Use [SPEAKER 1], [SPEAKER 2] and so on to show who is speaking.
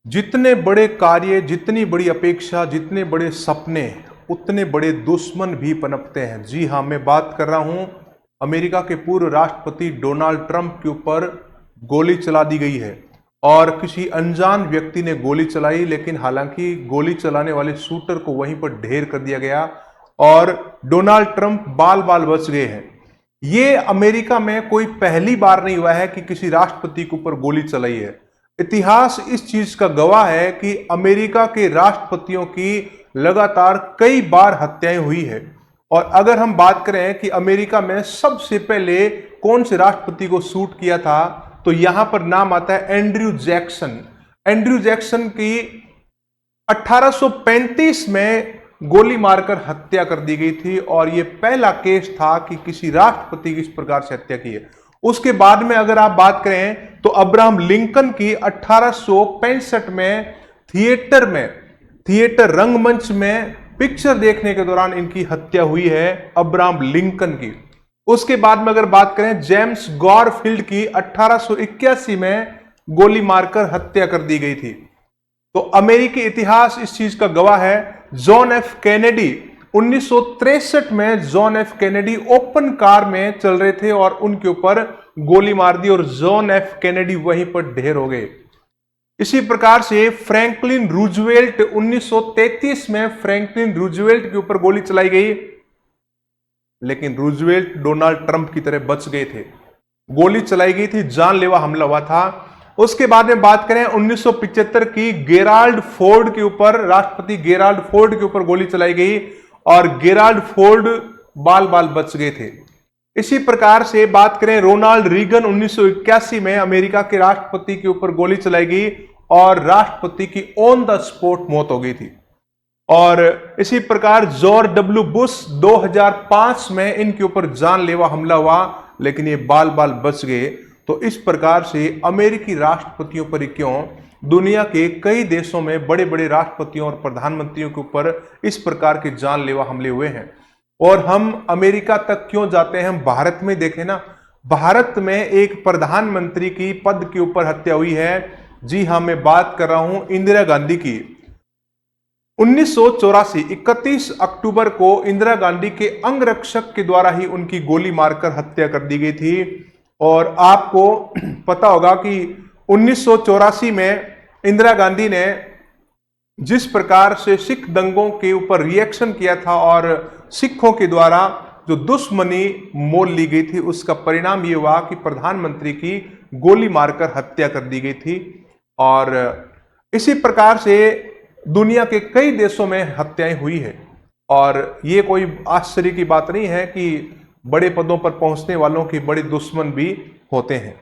[SPEAKER 1] जितने बड़े कार्य, जितनी बड़ी अपेक्षा, जितने बड़े सपने, उतने बड़े दुश्मन भी पनपते हैं। जी हाँ, मैं बात कर रहा हूं अमेरिका के पूर्व राष्ट्रपति डोनाल्ड ट्रंप के ऊपर गोली चला दी गई है और किसी अनजान व्यक्ति ने गोली चलाई, लेकिन हालांकि गोली चलाने वाले शूटर को वहीं पर ढेर कर दिया गया और डोनाल्ड ट्रंप बाल बाल बच गए हैं। ये अमेरिका में कोई पहली बार नहीं हुआ है कि किसी राष्ट्रपति के ऊपर गोली चलाई है। इतिहास इस चीज का गवाह है कि अमेरिका के राष्ट्रपतियों की लगातार कई बार हत्याएं हुई है। और अगर हम बात करें कि अमेरिका में सबसे पहले कौन से राष्ट्रपति को शूट किया था, तो यहां पर नाम आता है एंड्रयू जैक्सन। एंड्रयू जैक्सन की 1835 में गोली मारकर हत्या कर दी गई थी और यह पहला केस था कि किसी राष्ट्रपति की इस प्रकार से हत्या की है। उसके बाद में अगर आप बात करें तो अब्राहम लिंकन की 1865 में थिएटर रंगमंच में पिक्चर देखने के दौरान इनकी हत्या हुई है, अब्राहम लिंकन की। उसके बाद में अगर बात करें जेम्स गॉरफील्ड की 1881 में गोली मारकर हत्या कर दी गई थी। तो अमेरिकी इतिहास इस चीज का गवाह है। जॉन एफ कैनेडी 1963 में John F Kennedy open car में चल रहे थे और उनके ऊपर गोली मार दी और जॉन एफ कैनेडी वहीं पर ढेर हो गए। इसी प्रकार से फ्रैंकलिन रूजवेल्ट 1933 में फ्रैंकलिन रूजवेल्ट के ऊपर गोली चलाई गई, लेकिन रूजवेल्ट डोनाल्ड ट्रंप की तरह बच गए थे। गोली चलाई गई थी, जानलेवा हमला हुआ था। उसके बाद में बात करें 1975 की गेराल्ड फोर्ड के ऊपर, राष्ट्रपति गेराल्ड फोर्ड के ऊपर गोली चलाई गई और गेराल्ड फोर्ड बाल बाल बच गए थे। इसी प्रकार से बात करें रोनाल्ड रीगन 1981 में अमेरिका के राष्ट्रपति के ऊपर गोली चलाई गई और राष्ट्रपति की ऑन द स्पॉट मौत हो गई थी। और इसी प्रकार जॉर्ज डब्ल्यू बुश 2005 में इनके ऊपर जानलेवा हमला हुआ, लेकिन ये बाल बाल बच गए। तो इस प्रकार से अमेरिकी राष्ट्रपतियों पर ही क्यों, दुनिया के कई देशों में बड़े बड़े राष्ट्रपतियों और प्रधानमंत्रियों के ऊपर इस प्रकार के जानलेवा हमले हुए हैं। और हम अमेरिका तक क्यों जाते हैं, हम भारत में देखें ना, भारत में एक प्रधानमंत्री की पद के ऊपर हत्या हुई है। जी हां, मैं बात कर रहा हूं इंदिरा गांधी की। 1984 31 अक्टूबर को इंदिरा गांधी के अंगरक्षक के द्वारा ही उनकी गोली मारकर हत्या कर दी गई थी। और आपको पता होगा कि 1984 में इंदिरा गांधी ने जिस प्रकार से सिख दंगों के ऊपर रिएक्शन किया था और सिखों के द्वारा जो दुश्मनी मोल ली गई थी, उसका परिणाम यह हुआ कि प्रधानमंत्री की गोली मारकर हत्या कर दी गई थी। और इसी प्रकार से दुनिया के कई देशों में हत्याएं हुई है। और ये कोई आश्चर्य की बात नहीं है कि बड़े पदों पर पहुंचने वालों के बड़े दुश्मन भी होते हैं।